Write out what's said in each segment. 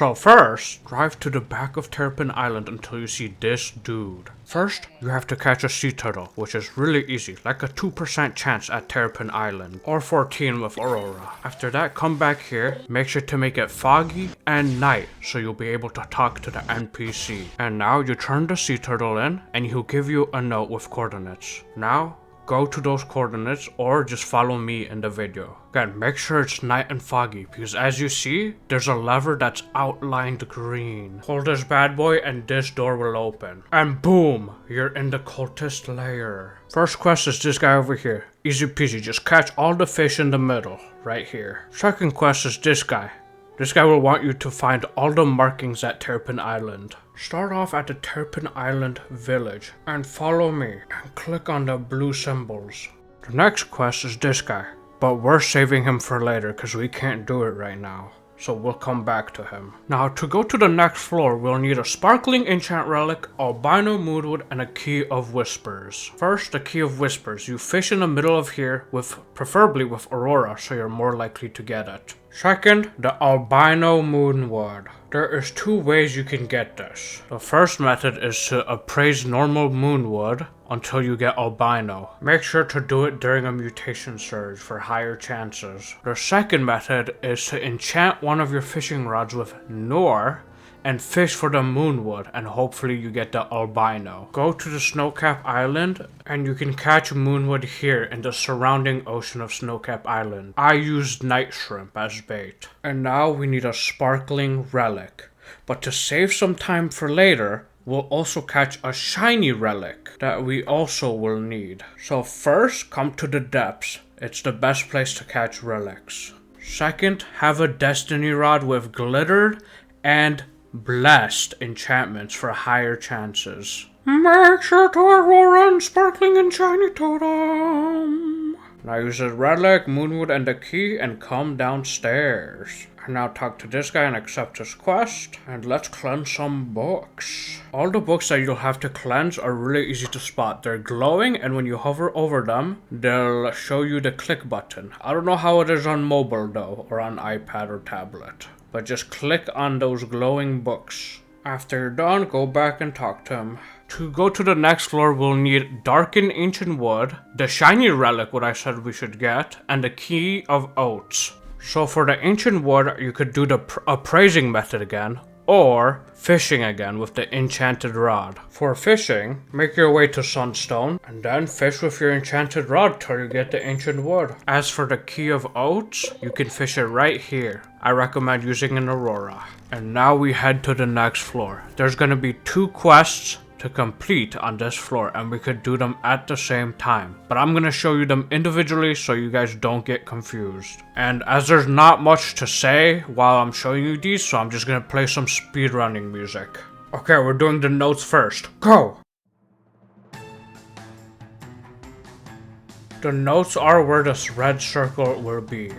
So first, drive to the back of Terrapin Island until you see this dude. First, you have to catch a sea turtle, which is really easy, like a 2% chance at Terrapin Island, or 14 with Aurora. After that, come back here, make sure to make it foggy and night, so you'll be able to talk to the NPC. And now you turn the sea turtle in, and he'll give you a note with coordinates. Now, go to those coordinates or just follow me in the video. Again, make sure it's night and foggy because as you see, there's a lever that's outlined green. Hold this bad boy and this door will open. And boom, you're in the Cultist Lair. First quest is this guy over here. Easy peasy, just catch all the fish in the middle, right here. Second quest is this guy. This guy will want you to find all the markings at Terrapin Island. Start off at the Terrapin Island village and follow me and click on the blue symbols. The next quest is this guy, but we're saving him for later because we can't do it right now. So we'll come back to him. Now to go to the next floor, we'll need a sparkling enchant relic, albino moonwood, and a key of whispers. First, the key of whispers. You fish in the middle of here, preferably with Aurora, so you're more likely to get it. Second, the albino moonwood. There is two ways you can get this. The first method is to appraise normal moonwood until you get albino. Make sure to do it during a mutation surge for higher chances. The second method is to enchant one of your fishing rods with Noor and fish for the moonwood, and hopefully you get the albino. Go to the Snowcap Island and you can catch moonwood here in the surrounding ocean of Snowcap Island. I used night shrimp as bait. And now we need a sparkling relic. But to save some time for later, we'll also catch a shiny relic that we also will need. So first, come to the depths. It's the best place to catch relics. Second, have a destiny rod with glittered and blessed enchantments for higher chances. Make sure to Aurora and sparkling and shiny totem. Now use the relic, moonwood, and the key and come downstairs. And now talk to this guy and accept his quest. And let's cleanse some books. All the books that you'll have to cleanse are really easy to spot. They're glowing, and when you hover over them, they'll show you the click button. I don't know how it is on mobile though, or on iPad or tablet. But just click on those glowing books. After you're done, go back and talk to him. To go to the next floor, we'll need darkened ancient wood, the shiny relic, what I said we should get, and the key of oats. So for the ancient wood, you could do the appraising method again, or fishing again with the enchanted rod. For fishing, make your way to Sunstone, and then fish with your enchanted rod till you get the ancient wood. As for the key of oats, you can fish it right here. I recommend using an Aurora. And now we head to the next floor. There's gonna be 2 quests to complete on this floor, and we could do them at the same time. But I'm gonna show you them individually so you guys don't get confused. And as there's not much to say while I'm showing you these, so I'm just gonna play some speedrunning music. Okay, we're doing the notes first. Go! The notes are where this red circle will be.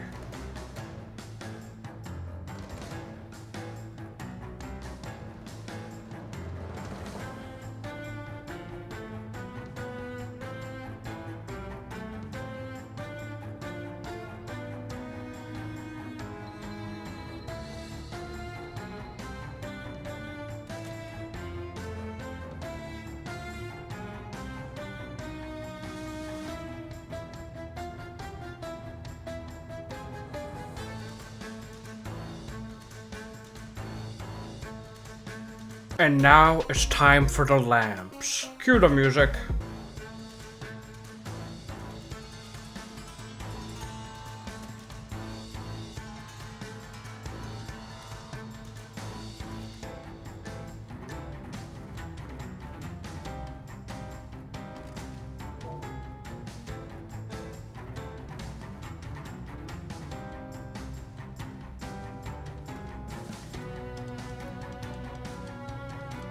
And now it's time for the lamps. Cue the music.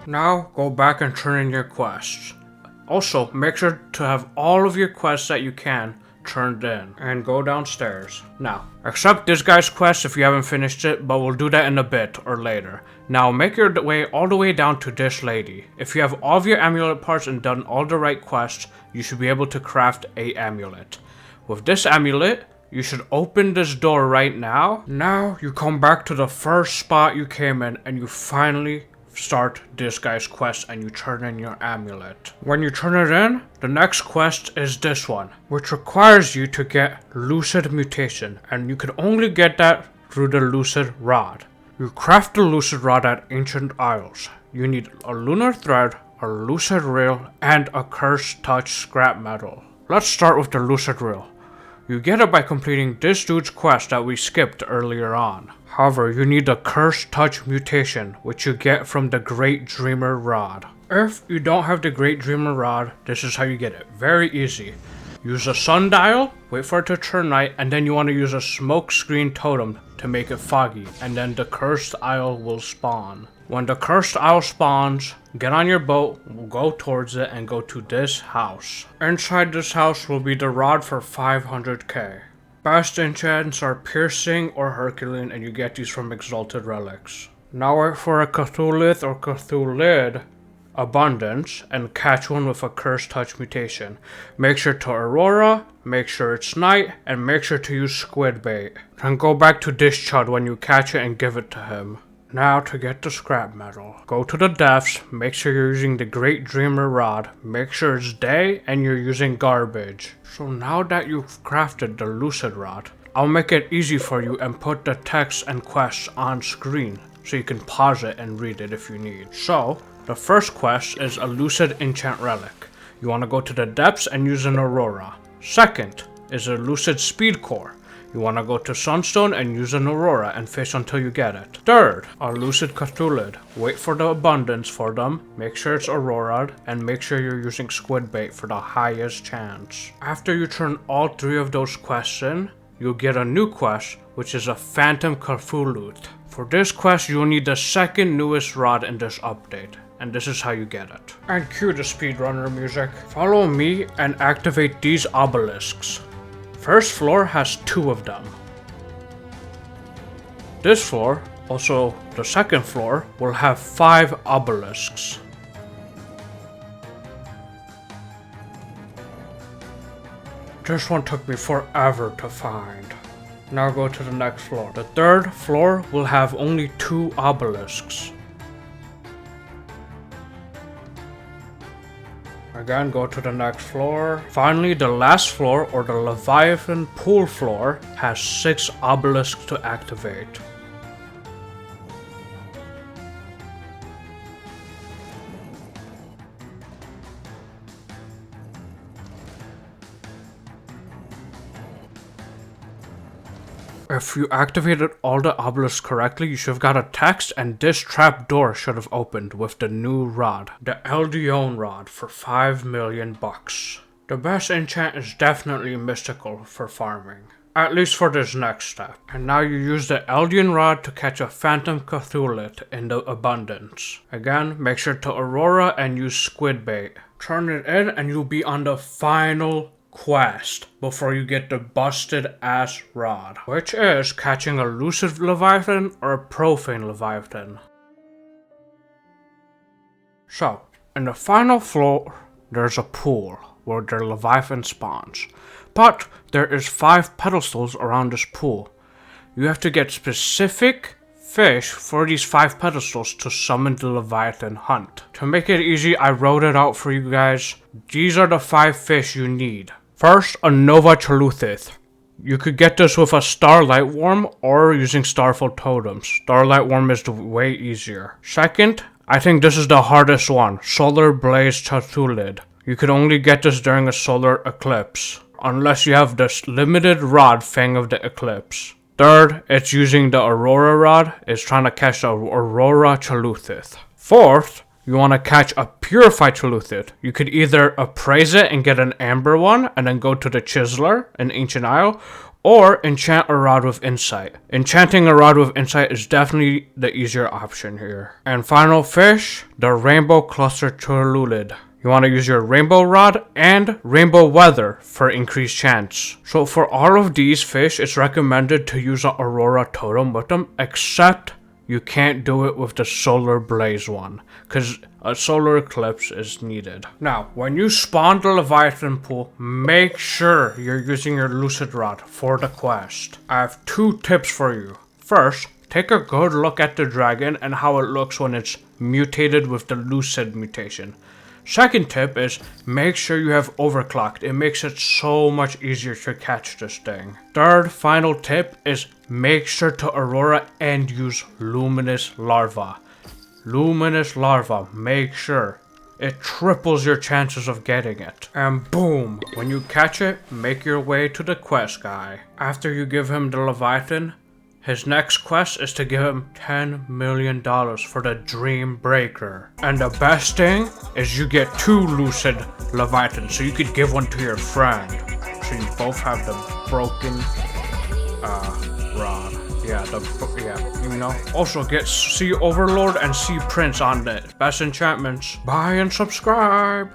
Now, go back and turn in your quests. Also, make sure to have all of your quests that you can turned in. And go downstairs. Now, accept this guy's quest if you haven't finished it, but we'll do that in a bit or later. Now, make your way all the way down to this lady. If you have all of your amulet parts and done all the right quests, you should be able to craft a amulet. With this amulet, You should open this door right now. Now you come back to the first spot you came in and you finally start this guy's quest and you turn in your amulet. When you turn it in, the next quest is this one, which requires you to get Lucid mutation, and you can only get that through the Lucid rod. You craft the Lucid rod at Ancient Isles. You need a lunar thread, a Lucid rail, and a cursed touch scrap metal. Let's start with the Lucid rail. You get it by completing this dude's quest that we skipped earlier on. However, you need the Cursed Touch mutation, which you get from the Great Dreamer Rod. If you don't have the Great Dreamer Rod, this is how you get it. Very easy. Use a sundial, wait for it to turn night, and then you want to use a smoke screen totem to make it foggy, and then the Cursed Isle will spawn. When the Cursed Isle spawns, get on your boat, go towards it, and go to this house. Inside this house will be the rod for 500k. Best enchants are Piercing or Herculean, and you get these from Exalted Relics. Now wait for a Cthulhu or Cthulhu abundance and catch one with a Cursed Touch mutation. Make sure to Aurora, make sure it's night, and make sure to use squid bait. Then go back to this chud when you catch it and give it to him. Now to get the scrap metal, go to the depths, make sure you're using the Great Dreamer Rod, make sure it's day and you're using garbage. So now that you've crafted the Lucid Rod, I'll make it easy for you and put the text and quests on screen so you can pause it and read it if you need. So, the first quest is a Lucid Enchant Relic. You want to go to the depths and use an Aurora. Second is a Lucid Speed Core. You want to go to Sunstone and use an Aurora and fish until you get it. Third, a Lucid Cthulhu. Wait for the abundance for them, make sure it's Aurora, and make sure you're using squid bait for the highest chance. After you turn all three of those quests in, you'll get a new quest, which is a Phantom Cthulhu. For this quest, you'll need the second newest rod in this update, and this is how you get it. And cue the speedrunner music. Follow me and activate these obelisks. First floor has 2 of them. This floor, also the second floor, will have 5 obelisks. This one took me forever to find. Now go to the next floor. The third floor will have only 2 obelisks. Again, go to the next floor. Finally, the last floor, or the Leviathan pool floor, has 6 obelisks to activate. If you activated all the obelisks correctly, you should have got a text, and this trap door should have opened with the new rod, the Eldion rod, for 5 million bucks. The best enchant is definitely mystical for farming, at least for this next step. And now you use the Eldion rod to catch a Phantom Cthulhu in the abundance. Again, make sure to Aurora and use squid bait. Turn it in and you'll be on the final quest before you get the busted ass rod, which is catching a Lucid Leviathan or a Profane Leviathan. So, in the final floor, there's a pool where the Leviathan spawns, but there is 5 pedestals around this pool. You have to get specific fish for these 5 pedestals to summon the Leviathan hunt. To make it easy, I wrote it out for you guys. These are the 5 fish you need. First, a Nova Chalutith. You could get this with a Starlight Worm or using Starfall Totems. Starlight Worm is way easier. Second, I think this is the hardest one, Solar Blaze Cthulhu. You could only get this during a solar eclipse, unless you have this limited rod, Fang of the Eclipse. Third, it's using the Aurora rod, it's trying to catch the Aurora Chalutith. Fourth, you want to catch a Purified Chalutith. You could either appraise it and get an amber one and then go to the Chiseler in Ancient Isle, or enchant a rod with Insight. Enchanting a rod with Insight is definitely the easier option here. And final fish, the Rainbow Cluster Chalulid. You want to use your Rainbow Rod and Rainbow Weather for increased chance. So for all of these fish, it's recommended to use an Aurora Totem with them, except you can't do it with the solar blaze one, because a solar eclipse is needed. Now, when you spawn the leviathan pool, make sure you're using your lucid rod for the quest. I have 2 tips for you. First, take a good look at the dragon and how it looks when it's mutated with the lucid mutation. Second tip is make sure you have overclocked. It makes it so much easier to catch this thing. Third final tip is make sure to aurora and use luminous larva. Luminous larva, make sure. It triples your chances of getting it. And boom, when you catch it, make your way to the quest guy. After you give him the leviathan, his next quest is to give him $10 million for the Dream Breaker. And the best thing is you get 2 lucid leviathans, so you could give one to your friend. So you both have the broken rod. Also get Sea Overlord and Sea Prince on the best enchantments. Buy and subscribe.